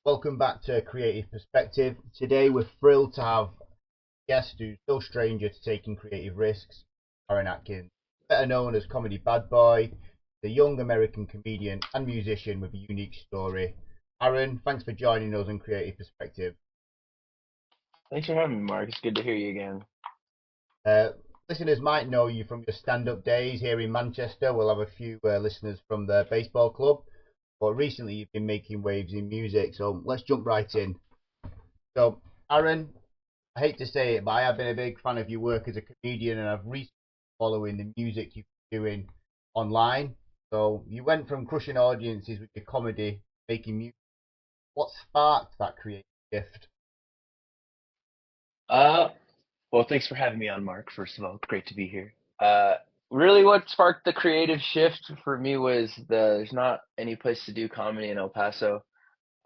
Welcome back to Creative Perspective. Today we're thrilled to have a guest who's no stranger to taking creative risks, Arron Atkins, better known as Comedy Bad Boy, the young American comedian and musician with a unique story. Arron, thanks for joining us on Creative Perspective. Thanks for having me, Mark. It's good to hear you again. Uh, Listeners might know you from your stand-up days here in Manchester. We'll have a few listeners from the baseball club, but recently you've been making waves in music, so let's jump right in. So, Arron, I hate to say it, but I have been a big fan of your work as a comedian, and I've recently been following the music you've been doing online. So you went from crushing audiences with your comedy, making music. What sparked that creative shift? Uh, well, thanks for having me on, Mark. First of all, great to be here. Uh, really, what sparked the creative shift for me was there's not any place to do comedy in El Paso.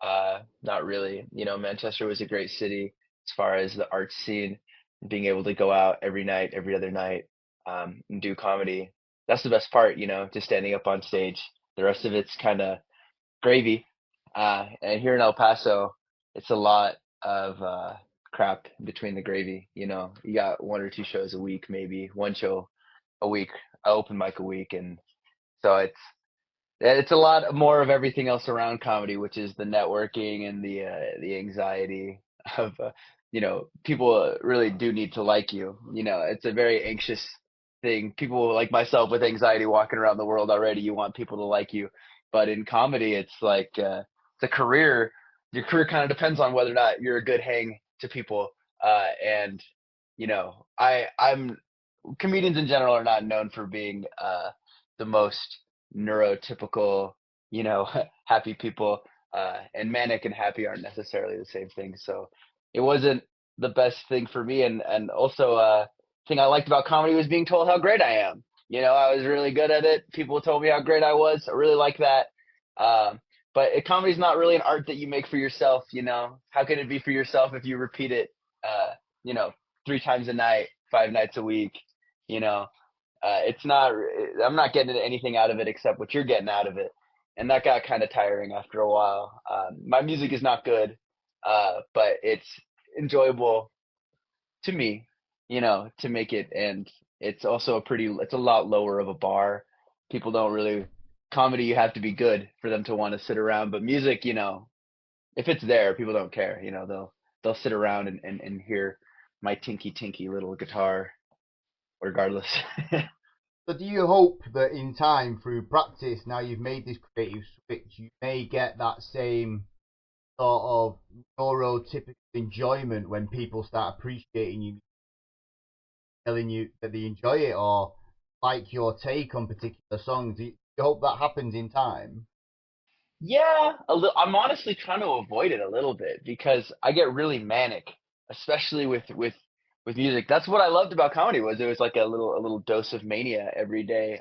Not really. Manchester was a great city as far as the art scene, being able to go out every night, every other night, and do comedy. That's the best part, just standing up on stage. The rest of it's kind of gravy. And here in El Paso, it's a lot of crap between the gravy. You got one or two shows a week, maybe one show a week, a open mic a week, and so it's a lot more of everything else around comedy, which is the networking and the anxiety of people really do need to like you. It's a very anxious thing. People like myself with anxiety walking around the world already, you want people to like you, but in comedy, it's like it's a career. Your career kind of depends on whether or not you're a good hang to people. And I'm comedians in general are not known for being the most neurotypical, happy people. And manic and happy aren't necessarily the same thing. So it wasn't the best thing for me. And also, thing I liked about comedy was being told how great I am. I was really good at it. People told me how great I was. I really like that. But comedy's not really an art that you make for yourself. How can it be for yourself if you repeat it, uh, you know, 3 times a night, 5 nights a week? You know, it's not. I'm not getting anything out of it except what you're getting out of it, and that got kind of tiring after a while. My music is not good, but it's enjoyable to me, to make it, and it's also it's a lot lower of a bar. People don't really comedy. You have to be good for them to want to sit around, but music, if it's there, people don't care. They'll sit around and hear my tinky tinky little guitar regardless. So do you hope that in time, through practice, now you've made this creative switch, you may get that same sort of neurotypical enjoyment when people start appreciating you, telling you that they enjoy it or like your take on particular songs? Do you hope that happens in time? Yeah, I'm honestly trying to avoid it a little bit because I get really manic, especially with music. That's what I loved about comedy was it was like a little dose of mania every day.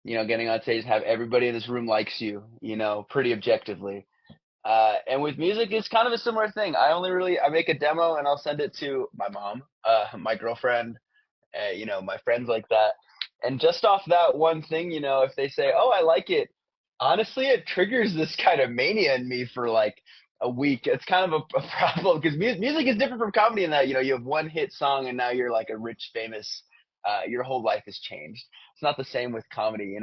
Getting on stage and have everybody in this room likes you, pretty objectively. And with music, it's kind of a similar thing. I make a demo and I'll send it to my mom, my girlfriend, my friends like that. And just off that one thing, if they say, "Oh, I like it," honestly, it triggers this kind of mania in me for like a week. It's kind of a problem because music is different from comedy in that you have one hit song and now you're like a rich, famous. Your whole life has changed. It's not the same with comedy.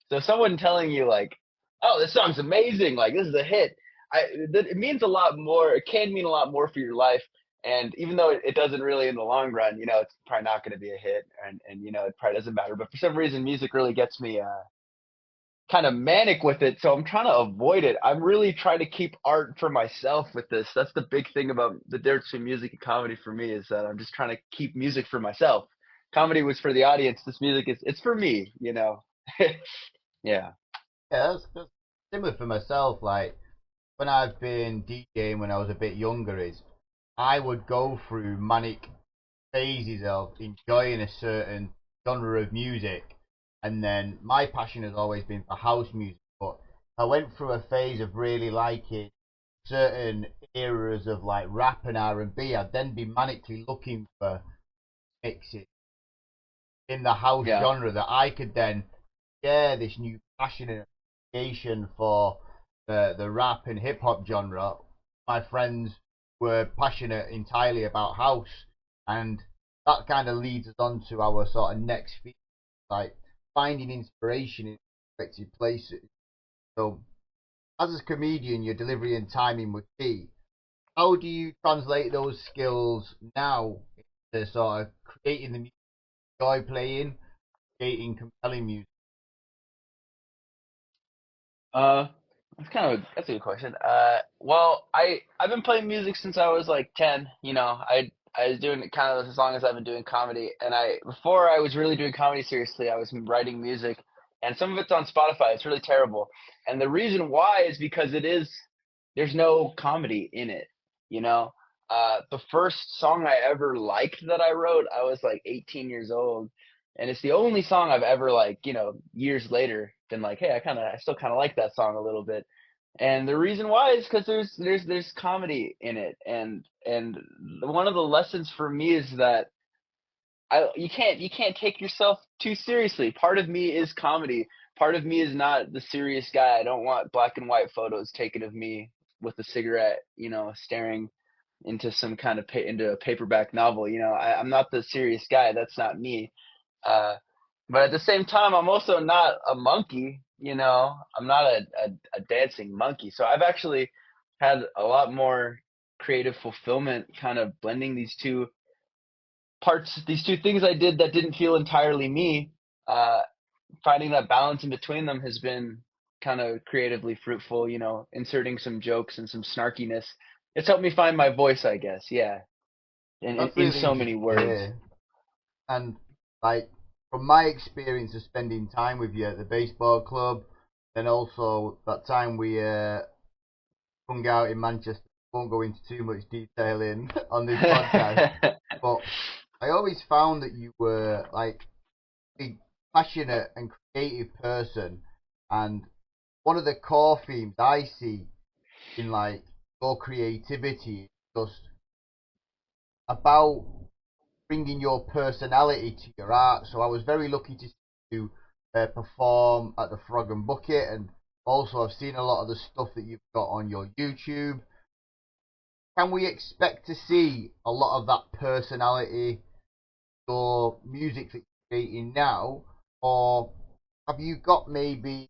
So someone telling you like, "Oh, this song's amazing! Like this is a hit," it means a lot more. It can mean a lot more for your life. And even though it doesn't really in the long run, it's probably not going to be a hit, and it probably doesn't matter. But for some reason, music really gets me kind of manic with it, so I'm trying to avoid it. I'm really trying to keep art for myself with this. That's the big thing about the difference between music and comedy for me is that I'm just trying to keep music for myself. Comedy was for the audience. This music is it's for me. Yeah. Yeah, that's similar for myself. Like when I've been DJing when I was a bit younger, is I would go through manic phases of enjoying a certain genre of music, and then my passion has always been for house music. But I went through a phase of really liking certain eras of like rap and R&B. I'd then be manically looking for mixes in the house Yeah. genre that I could then share this new passion and appreciation for. the rap and hip hop genre, my friends were passionate entirely about house, and that kind of leads us on to our sort of next feature, like finding inspiration in unexpected places. So, as a comedian, your delivery and timing were key. How do you translate those skills now into sort of creating the music you enjoy playing, creating compelling music? Uh, that's a good question. Well, I've been playing music since I was like 10. I was doing it kind of as long as I've been doing comedy. And I before I was really doing comedy seriously, I was writing music, and some of it's on Spotify. It's really terrible. And the reason why is because there's no comedy in it. You know, the first song I ever liked that I wrote, I was like 18 years old, and it's the only song I've ever like, years later been like, hey, I still kind of like that song a little bit. And the reason why is because there's comedy in it, and one of the lessons for me is that you can't take yourself too seriously. Part of me is comedy. Part of me is not the serious guy. I don't want black and white photos taken of me with a cigarette, staring into some kind of into a paperback novel. I'm not the serious guy. That's not me. Uh, but at the same time, I'm also not a monkey. I'm not a dancing monkey. So I've actually had a lot more creative fulfillment, kind of blending these two things I did that didn't feel entirely me. Uh, Finding that balance in between them has been kind of creatively fruitful. Inserting some jokes and some snarkiness. It's helped me find my voice, I guess. Yeah, in That's in really so many interesting to words. hear. And like from my experience of spending time with you at the baseball club, and also that time we hung out in Manchester. Won't go into too much detail in on this podcast, but I always found that you were like a passionate and creative person, and one of the core themes I see in like your creativity is just about bringing your personality to your art. So I was very lucky to see you perform at the Frog and Bucket, and also I've seen a lot of the stuff that you've got on your YouTube. Can we expect to see a lot of that personality, your music that you're creating now, or have you got maybe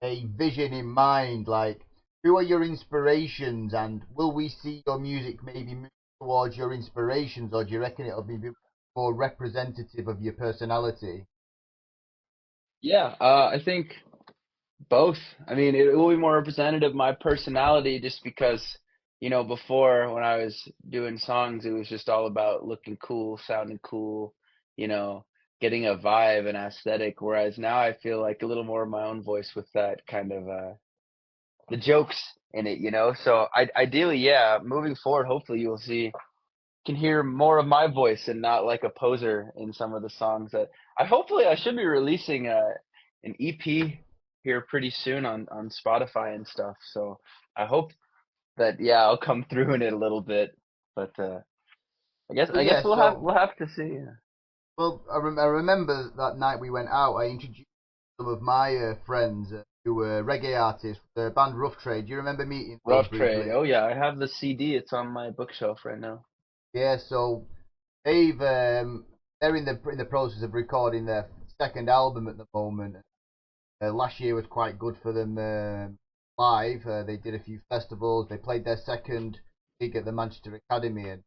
a vision in mind? Like, who are your inspirations, and will we see your music maybe move towards your inspirations, or do you reckon it'll be more representative of your personality? Yeah, I think both. I mean, it will be more representative of my personality just because, before when I was doing songs, it was just all about looking cool, sounding cool, you know, getting a vibe and aesthetic. Whereas now I feel like a little more of my own voice with that kind of the jokes in it. So ideally, yeah, moving forward, hopefully you'll see can hear more of my voice and not like a poser in some of the songs that I should be releasing an EP here pretty soon on Spotify and stuff. So I hope that yeah, I'll come through in it a little bit. But I guess So I guess yeah, so we'll have to see. well, I remember that night we went out. I introduced some of my friends who were reggae artists, the band Rough Trade. Do you remember meeting those Rough Trade. briefly? Oh yeah, I have the CD. It's on my bookshelf right now. Yeah, so they've they're in the process of recording their second album at the moment. Last year was quite good for them live. They did a few festivals. They played their second gig at the Manchester Academy, and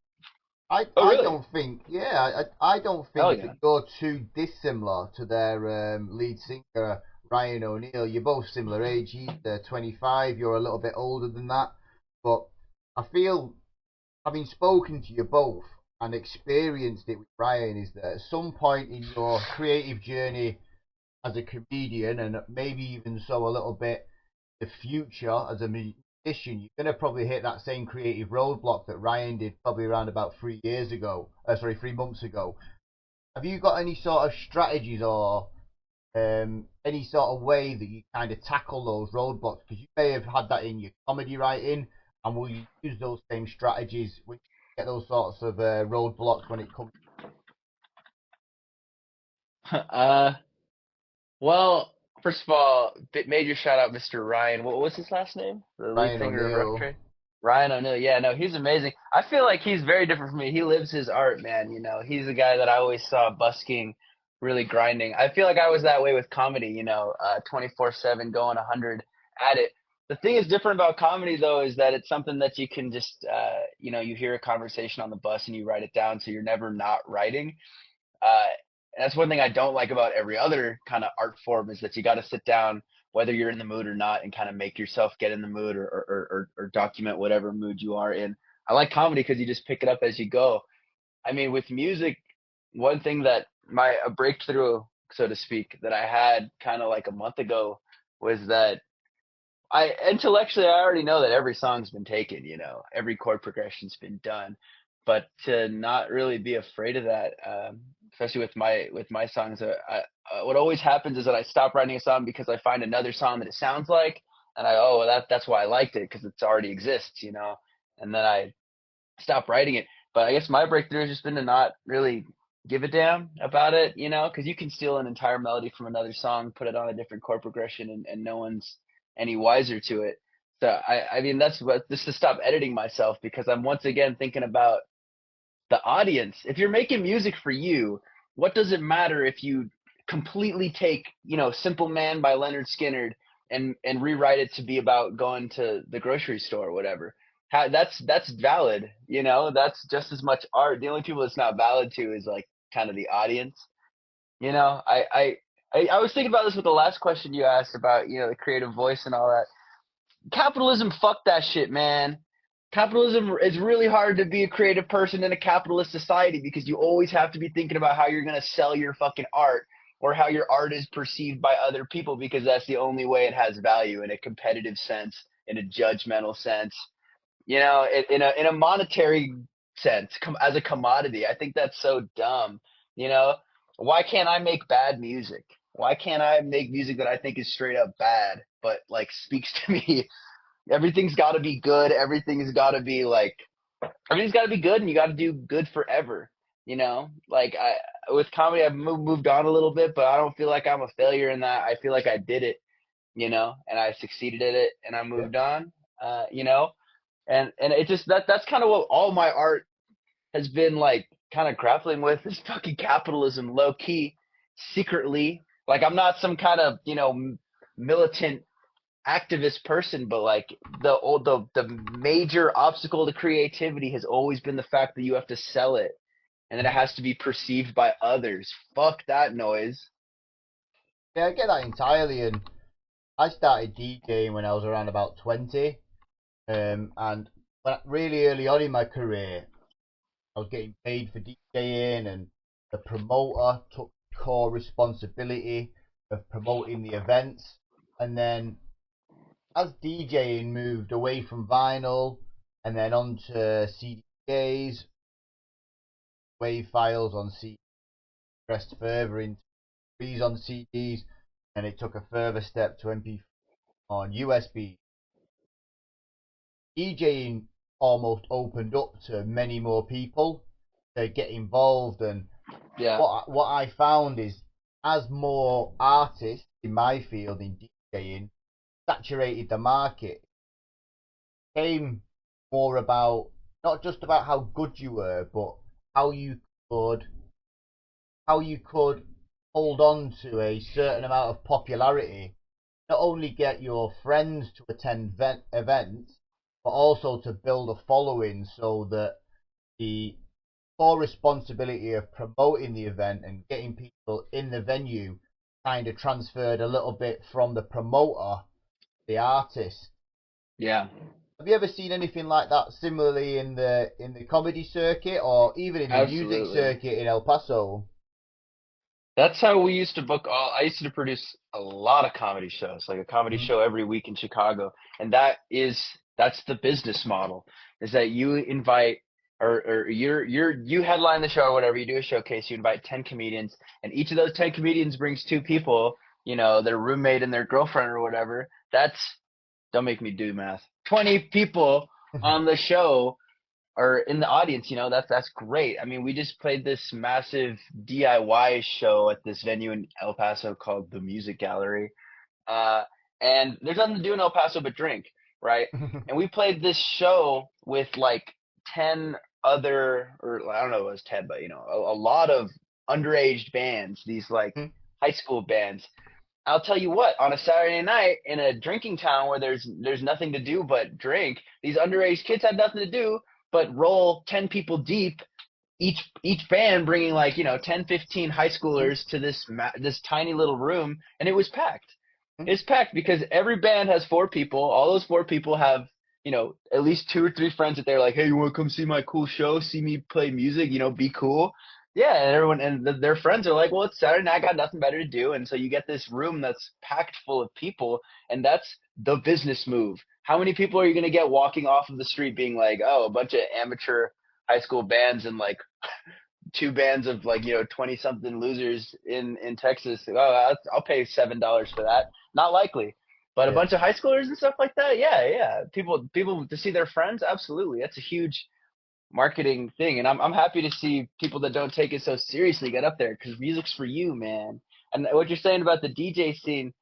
Oh I really? don't think I don't Hell think that yeah. you're too dissimilar to their lead singer Ryan O'Neill. You're both similar age. He's 25. You're a little bit older than that, but I feel having spoken to you both and experienced it with Ryan is that at some point in your creative journey as a comedian, and maybe even so a little bit the future as a musician, you're going to probably hit that same creative roadblock that Ryan did probably around about 3 years ago. Sorry, 3 months ago. Have you got any sort of strategies or any sort of way that you kind of tackle those roadblocks? Because you may have had that in your comedy writing, and will you use those same strategies when you get those sorts of roadblocks when it comes? uh well. First of all, major shout out, Mr. Ryan. What was his last name? The lead Ryan singer of Rough O'Neill. Trade. Ryan O'Neill. Yeah, no, he's amazing. I feel like he's very different from me. He lives his art, man. He's a guy that I always saw busking, really grinding. I feel like I was that way with comedy. 24/7, going 100 at it. The thing is different about comedy though is that it's something that you can just, you hear a conversation on the bus and you write it down, so you're never not writing. Uh, and that's one thing I don't like about every other kind of art form is that you got to sit down, whether you're in the mood or not, and kind of make yourself get in the mood or document whatever mood you are in. I like comedy because you just pick it up as you go. I mean, with music, one thing that a breakthrough, so to speak, that I had kind of like a month ago was that I intellectually I already know that every song's been taken, every chord progression's been done, but to not really be afraid of that, especially with my songs, what always happens is that I stop writing a song because I find another song that it sounds like, and well, that's why I liked it because it's already exists, and then I stop writing it. But I guess my breakthrough has just been to not really give a damn about it, because you can steal an entire melody from another song, put it on a different chord progression, and no one's any wiser to it. So I mean that's what this to stop editing myself because I'm once again thinking about the audience. If you're making music for you, what does it matter if you completely take, Simple Man by Leonard Skinner and rewrite it to be about going to the grocery store or whatever? That's valid, that's just as much art. The only people it's not valid to is like kind of the audience. You know, I was thinking about this with the last question you asked about, the creative voice and all that. Capitalism, fuck that shit, man. Capitalism is really hard to be a creative person in a capitalist society because you always have to be thinking about how you're going to sell your fucking art or how your art is perceived by other people because that's the only way it has value in a competitive sense, in a judgmental sense, in a monetary sense, as a commodity. I think that's so dumb. You know, why can't I make bad music? Why can't I make music that I think is straight up bad, but like speaks to me? Everything's got to be good. Everything's got to be good, and you got to do good forever. Like with comedy, I've moved on a little bit, but I don't feel like I'm a failure in that. I feel like I did it, and I succeeded at it, and I Yeah. moved on. And it just that's kind of what all my art has been like kind of grappling with is fucking capitalism, low key, secretly. Like I'm not some kind of militant activist person, but like the major obstacle to creativity has always been the fact that you have to sell it and that it has to be perceived by others. Fuck that noise. Yeah, I get that entirely. And I started DJing when I was around about 20. And really early on in my career, I was getting paid for DJing, and the promoter took core responsibility of promoting the events. And then as DJing moved away from vinyl and then onto CDs, WAV files on CD, progressed further into these on CDs, and it took a further step to MP4 on USB. DJing almost opened up to many more people to get involved, and Yeah. what I found is as more artists in my field in DJing saturated the market, it became more about not just about how good you were, but how you could how you could hold on to a certain amount of popularity, not only get your friends to attend events, but also to build a following so that the core responsibility of promoting the event and getting people in the venue kind of transferred a little bit from the promoter, the artist. Yeah. Have you ever seen anything like that similarly in the comedy circuit or even in the music Absolutely. circuit in El Paso? That's how we used to book all. I used to produce a lot of comedy shows, like a comedy Mhm. show every week in Chicago, and that's the business model. Is that you invite or you headline the show or whatever, you do a showcase, you invite 10 comedians, and each of those 10 comedians brings two people, their roommate and their girlfriend or whatever. That's don't make me do math. 20 people on the show are in the audience, that's great. I mean, we just played this massive DIY show at this venue in El Paso called the Music Gallery. Uh, and there's nothing to do in El Paso but drink, right? And we played this show with like 10 other, or I don't know if it was 10, but a lot of underage bands, these like high school bands. I'll tell you what, on a Saturday night in a drinking town where there's nothing to do but drink, these underage kids had nothing to do but roll 10 people deep, each band bringing like 10 15 high schoolers to this tiny little room, and it was packed. It's packed because every band has four people. All those four people have at least two or three friends that they're like, hey, you want to come see my cool show, see me play music, be cool. Yeah, and everyone and their friends are like, well, it's Saturday night, I got nothing better to do, and so you get this room that's packed full of people, and that's the business move. How many people are you going to get walking off of the street being like, oh, a bunch of amateur high school bands and like two bands of like 20 something losers in Texas? Oh, I'll pay $7 for that. Not likely. But a Yeah. bunch of high schoolers and stuff like that, yeah. People to see their friends, absolutely. That's a huge marketing thing, and I'm happy to see people that don't take it so seriously get up there because music's for you, man. And what you're saying about the DJ scene,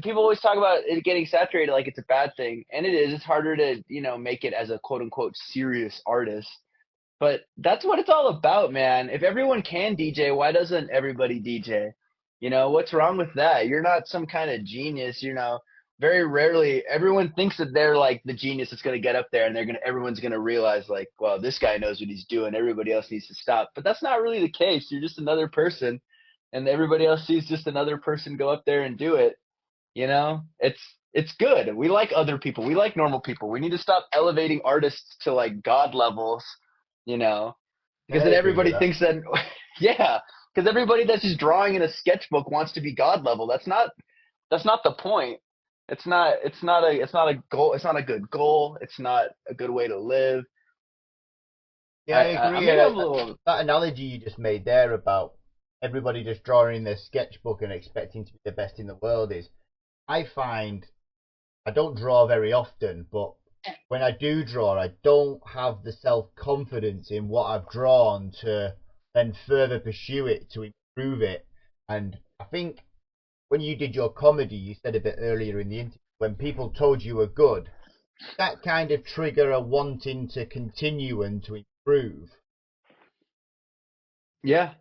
people always talk about it getting saturated like it's a bad thing, and it is. It's harder to make it as a quote unquote serious artist, but that's what it's all about, man. If everyone can DJ, why doesn't everybody DJ? What's wrong with that? You're not some kind of genius, Very rarely everyone thinks that they're like the genius that's going to get up there and everyone's going to realize like, well, this guy knows what he's doing. Everybody else needs to stop. But that's not really the case. You're just another person, and everybody else sees just another person go up there and do it. It's good. We like other people. We like normal people. We need to stop elevating artists to like god levels, you know, I because then agree with everybody that. thinks that, yeah, because everybody that's just drawing in a sketchbook wants to be god level. That's not the point. It's not a goal. It's not a good goal. It's not a good way to live. Yeah, I agree. Maybe I'm a little, That analogy you just made there about everybody just drawing in their sketchbook and expecting to be the best in the world is, I find I don't draw very often, but when I do draw, I don't have the self confidence in what I've drawn to then further pursue it to improve it. And I think when you did your comedy, you said a bit earlier in the interview, when people told you were good, that kind of trigger a wanting to continue and to improve. yeah.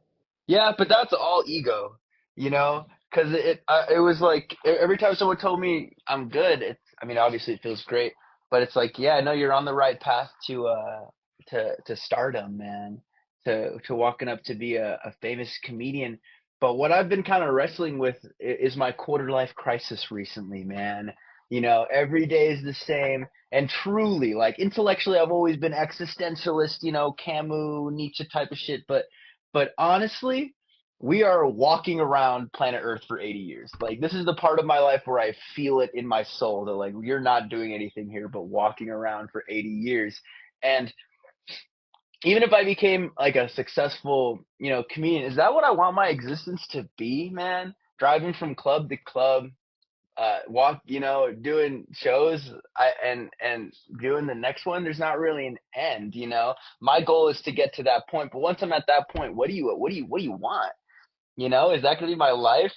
Yeah, but that's all ego, because it was like every time someone told me I'm good, I mean, obviously it feels great, but it's like, yeah, I know you're on the right path to stardom, man, to walking up to be a famous comedian. But what I've been kind of wrestling with is my quarter life crisis recently, man. Every day is the same, and truly, like intellectually, I've always been existentialist, Camus, Nietzsche type of shit, but honestly, we are walking around planet Earth for 80 years. Like, this is the part of my life where I feel it in my soul that, like, you're not doing anything here but walking around for 80 years. And even if I became, like, a successful, comedian, is that what I want my existence to be, man? Driving from club to club, doing shows, and doing the next one. There's not really an end. My goal is to get to that point, but once I'm at that point, what do you want? Is that going to be my life?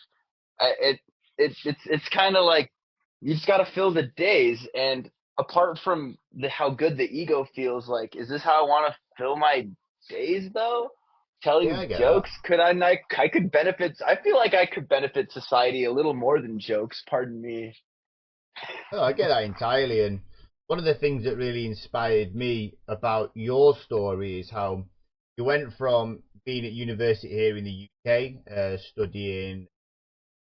It's kind of like you just got to fill the days. And apart from how good the ego feels, like, is this how I want to fill my days though? Yeah, Telling I get that. jokes? Could I not? I could benefit. I feel like I could benefit society a little more than jokes. Pardon me. Oh, I get that entirely. And one of the things that really inspired me about your story is how you went from being at university here in the UK, studying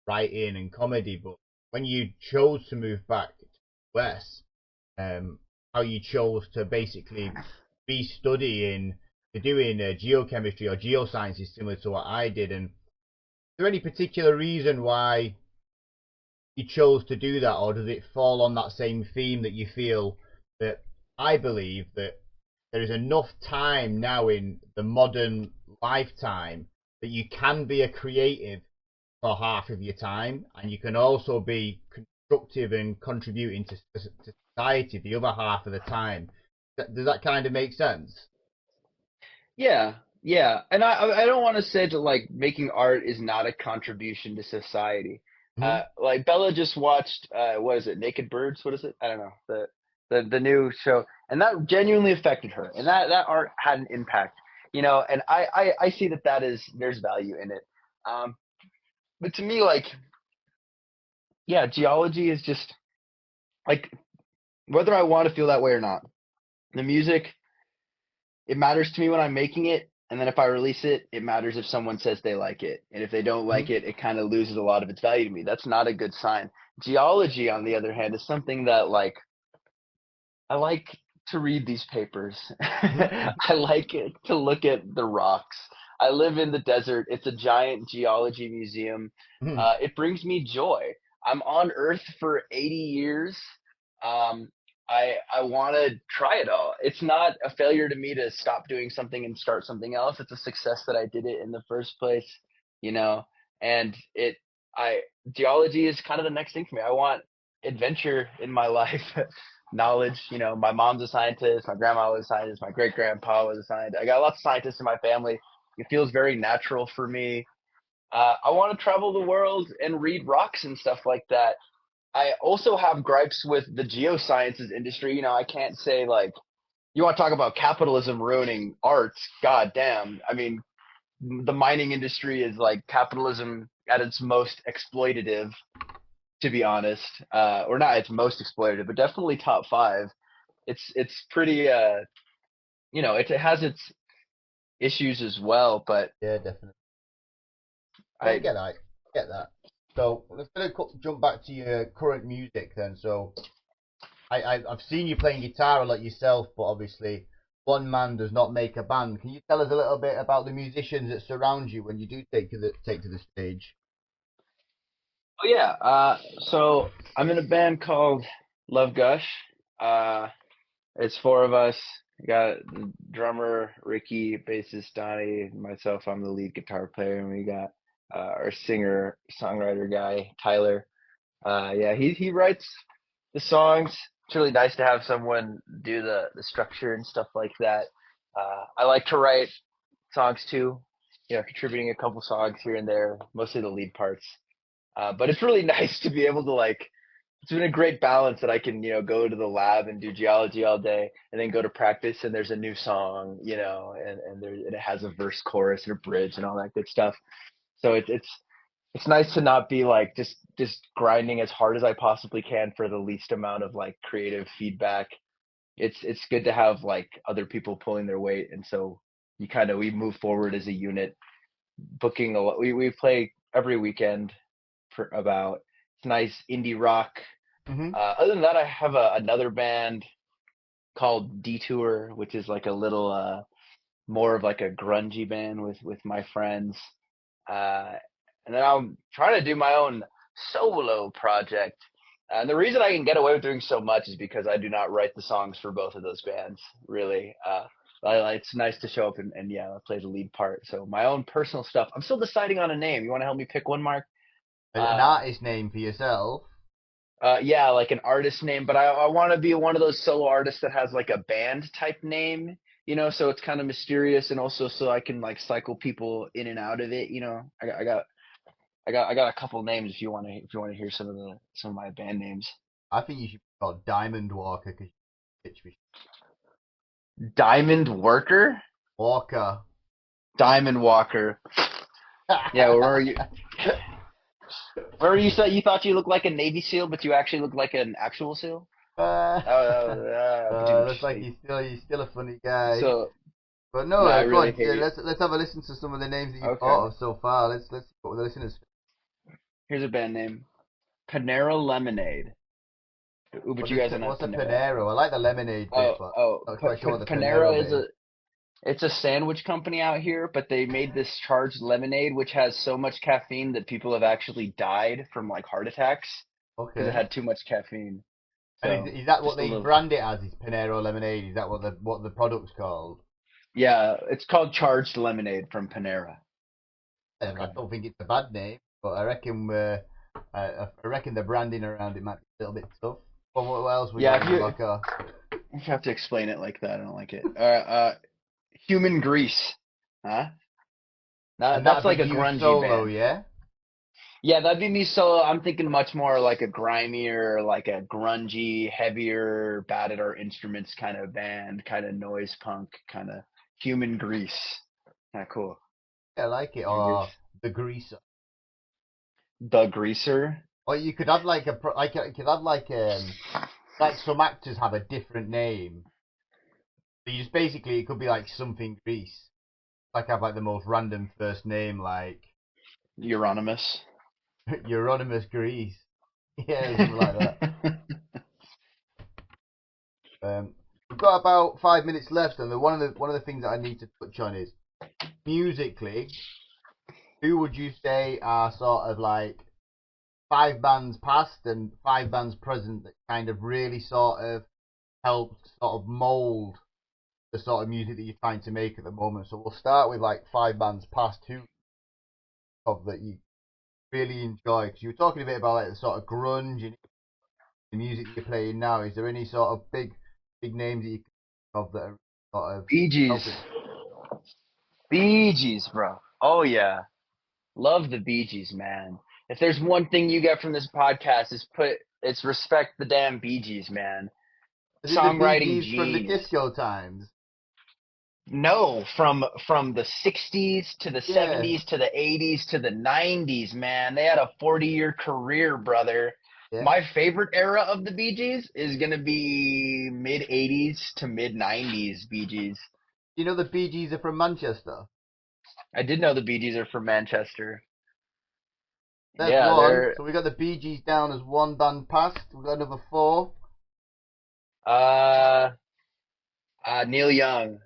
writing and comedy, but when you chose to move back to the US, how you chose to basically be studying, to doing geochemistry or geosciences similar to what I did. And is there any particular reason why you chose to do that, or does it fall on that same theme that you feel that I believe that there is enough time now in the modern lifetime that you can be a creative for half of your time, and you can also be constructive and contributing to society the other half of the time. Does that kind of make sense? Yeah, yeah, and I don't want to say that like making art is not a contribution to society. Hmm. Like Bella just watched what is it, Naked Birds? What is it? I don't know the new show, and that genuinely affected her, and that art had an impact, you know. And I see that is there's value in it. Um, but to me, like yeah, geology is just like whether I want to feel that way or not. The music it matters to me when I'm making it, and then if I release it, it matters if someone says they like it. And if they don't like Hmm. it, it kind of loses a lot of its value to me. That's not a good sign. Geology, on the other hand, is something that like I like to read these papers. Hmm. I like it to look at the rocks. I live in the desert. It's a giant geology museum. Hmm. It brings me joy. I'm on Earth for 80 years. Um, I want to try it all. It's not a failure to me to stop doing something and start something else. It's a success that I did it in the first place, you know. And it, I geology is kind of the next thing for me. I want adventure in my life. Knowledge. You know, my mom's a scientist, my grandma was a scientist, my great grandpa was a scientist. I got lots of scientists in my family. It feels very natural for me. I want to travel the world and read rocks and stuff like that. I also have gripes with the geosciences industry. You know, I can't say like you want to talk about capitalism ruining art. God damn. I mean, the mining industry is like capitalism at its most exploitative, to be honest. Or not its most exploitative, but definitely top five. It's pretty you know it has its issues as well, but Yeah, definitely. No, I I get that. I get that. So let's jump back to your current music then. So I've seen you playing guitar a lot yourself, but obviously one man does not make a band. Can you tell us a little bit about the musicians that surround you when you do take to the stage? oh yeah so I'm in a band called Love Gush. uh it's four of us. We got the drummer Ricky, bassist Donnie, myself, I'm the lead guitar player, and we got our singer songwriter guy Tyler. Yeah, he writes the songs. It's really nice to have someone do the structure and stuff like that. I like to write songs too, you know, contributing a couple songs here and there, mostly the lead parts. But it's really nice to be able to like. It's been a great balance that I can, you know, go to the lab and do geology all day, and then go to practice, and there's a new song, you know, and it has a verse, chorus, and a bridge, and all that good stuff. So it's nice to not be like just grinding as hard as I possibly can for the least amount of like creative feedback. It's good to have like other people pulling their weight, and so we move forward as a unit, booking a lot. We play every weekend for about it's nice indie rock. Hmm. Other than that, I have another band called Detour, which is like a little more of like a grungy band with my friends. Uh, and then I'm trying to do my own solo project. And the reason I can get away with doing so much is because I do not write the songs for both of those bands, really. It's nice to show up and yeah, play the lead part. So my own personal stuff. I'm still deciding on a name. You want to help me pick one, Mark? An Uh, artist name for yourself. yeah, like an artist name, but I want to be one of those solo artists that has like a band type name, you know, so it's kind of mysterious, and also so I can like cycle people in and out of it, you know. I got a couple names if you want to hear some of my band names. I think you should be called Diamond Walker because you pitch me. Diamond Worker, Walker. Diamond Walker. Yeah, where you said you thought you looked like a Navy SEAL, but you actually look like an actual SEAL. uh, looks like he's still a funny guy. so But no, I no, go really on. hate it. Let's have a listen to some of the names that you've Okay, thought of so far. Let's see what the listeners. here's a band name: Panera Lemonade. Ooh, but you guys don't have What's a Panera. Panero? I like the lemonade bit, Oh, but oh, not quite sure what the Panero Panera is bit is. it's a sandwich company out here, but they made this charged lemonade which has so much caffeine that people have actually died from like heart attacks because it Okay. had too much caffeine. And So is that what just a they little. brand it as? Is Panero lemonade? Is that what the product's called? Yeah, it's called charged lemonade from Panera. I Okay. don't think it's a bad name, but I reckon the branding around it might be a little bit tough. What else we Yeah, got in the locker? You have to explain it like that. I don't like it. Human grease. Huh? And That's that'd be like a you grungy solo, band. yeah? Yeah, that'd be me solo. I'm thinking much more like a grimier, like a grungy, heavier, bad at our instruments kind of band, kind of noise punk, kind of human grease. Kind of cool. Yeah, I like it. Human Or grease. the greaser. The greaser. Or you could have like you could have like some actors have a different name. So you just basically it could be like something Grease. Like have like the most random first name like Euronymous. Euronymous Grease. Yeah, something like that. We've got about 5 minutes left, and one of the things that I need to touch on is musically. Who would you say are sort of like five bands past and five bands present that kind of really sort of helped sort of mold the sort of music that you're trying to make at the moment? So we'll start with like five bands past who of that you really enjoy because you were talking a bit about like the sort of grunge and the music that you're playing now. Is there any sort of big names that you can think of that are sort of Bee Gees. helping? Bee Gees, bro. Oh yeah. Love the Bee Gees, man. If there's one thing you get from this podcast, it's respect the damn Bee Gees, man. Is it the Bee Songwriting Gees from the genius. disco times? No, from the 60s to the Yeah, 70s to the 80s to the 90s, man. They had a 40-year career, brother. yeah. My favorite era of the Bee Gees is going to be mid 80s to mid 90s Bee Gees. You know the Bee Gees are from Manchester. I did know the Bee Gees are from Manchester. There's Yeah, one. they're So we got the Bee Gees down as one band past. We've got another four. uh Neil Young.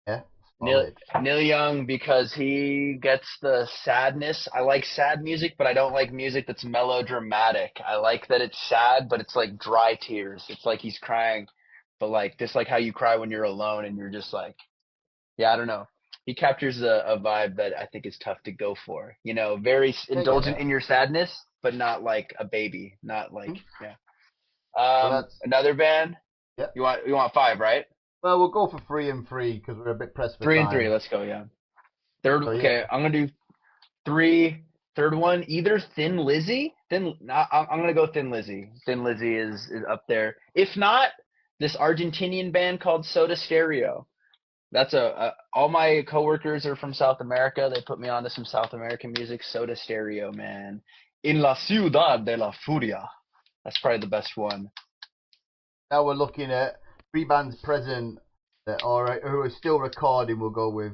Yeah, Neil solid. Neil Young because he gets the sadness. I like sad music, but I don't like music that's melodramatic. I like that it's sad, but it's like dry tears. It's like he's crying, but like just like how you cry when you're alone and you're just like, yeah, I don't know. He captures a vibe that I think is tough to go for. You know, very Yeah, I get indulgent that. in your sadness, but not like a baby. Not like Hmm. yeah. So that's Another band. yeah. You want five, right? Well, we'll go for three and three because we're a bit pressed for Three and three. time. Let's go. Yeah. Third. So yeah, Okay, I'm gonna do three, third one, either Thin Lizzy. I'm gonna go Thin Lizzy. Thin Lizzy is up there. If not, this Argentinian band called Soda Stereo. That's all my coworkers are from South America. They put me on to some South American music. Soda Stereo, man. In la ciudad de la furia. That's probably the best one. now we're looking at three bands present that are who are still recording. We'll go with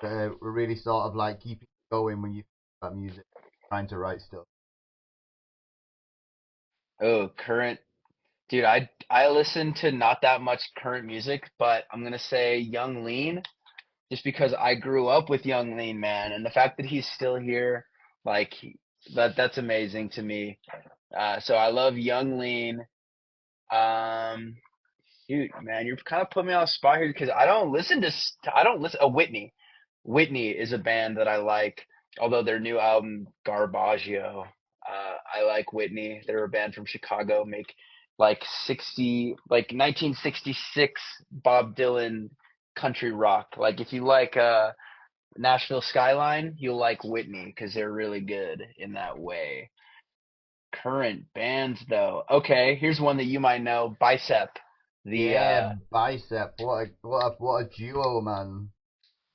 that we're really sort of like keeping it going when you think about music, trying to write stuff. Oh, current dude. I listen to not that much current music, but I'm gonna say Young Lean just because I grew up with Young Lean, man, and the fact that he's still here, like that's amazing to me. So I love Young Lean. Um, Shoot, man, you're kind of putting me on the spot here because I don't listen. Oh, Whitney. Whitney is a band that I like, although their new album Garbaggio. I like Whitney. They're a band from Chicago, make like 1966 Bob Dylan country rock. Like if you like Nashville Skyline, you'll like Whitney because they're really good in that way. Current bands though. Okay, here's one that you might know, Bicep. The Yeah, Bicep. What a duo, man.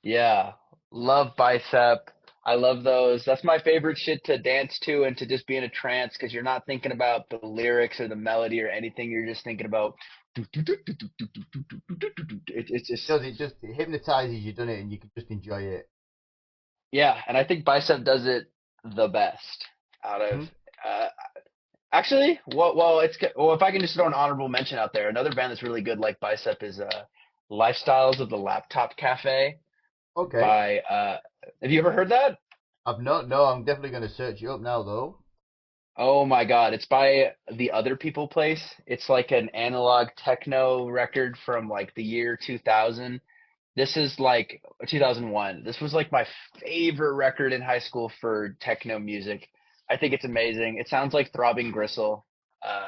Yeah, love Bicep. I love those. That's my favorite shit to dance to and to just be in a trance because you're not thinking about the lyrics or the melody or anything. You're just thinking about it's just It hypnotizes you, doesn't it? And you can just enjoy it. yeah, and I think Bicep does it the best out of Hmm? uh actually, well if I can just throw an honorable mention out there, another band that's really good like Bicep is Lifestyles of the Laptop Cafe Okay. by have you ever heard that? I've not. No, I'm definitely going to search it up now, though. Oh my God, it's by the Other People Place. It's like an analog techno record from like the year 2000. This is like 2001. This was like my favorite record in high school for techno music. I think it's amazing. It sounds like Throbbing Gristle.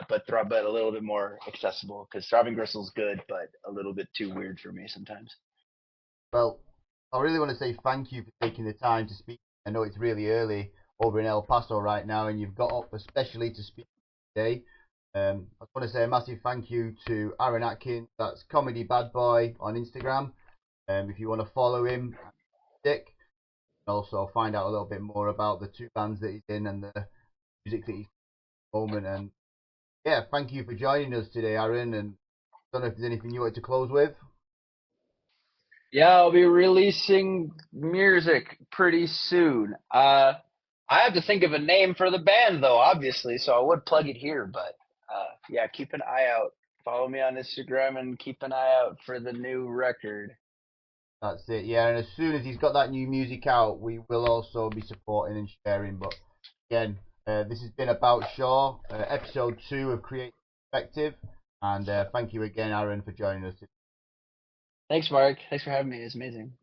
but a little bit more accessible because throbbing gristle's good, but a little bit too weird for me sometimes. Well, I really want to say thank you for taking the time to speak. I know it's really early over in El Paso right now, and you've got up especially to speak today. I want to say a massive thank you to Arron Atkins, that's Comedy Bad Boy on Instagram. If you want to follow him, Dick, and also find out a little bit more about the two bands that he's in and the music that he's at the moment. And yeah, thank you for joining us today, Aaron. And I don't know if there's anything you wanted to close with. Yeah, I'll be releasing music pretty soon. I have to think of a name for the band though, obviously, so I would plug it here, but yeah, keep an eye out. Follow me on Instagram and keep an eye out for the new record. That's it, yeah. And as soon as he's got that new music out, we will also be supporting and sharing. But again, this has been About Shaw, episode 2 of Creative Perspective. And thank you again, Aaron, for joining us. Thanks, Mark. Thanks for having me. It's amazing.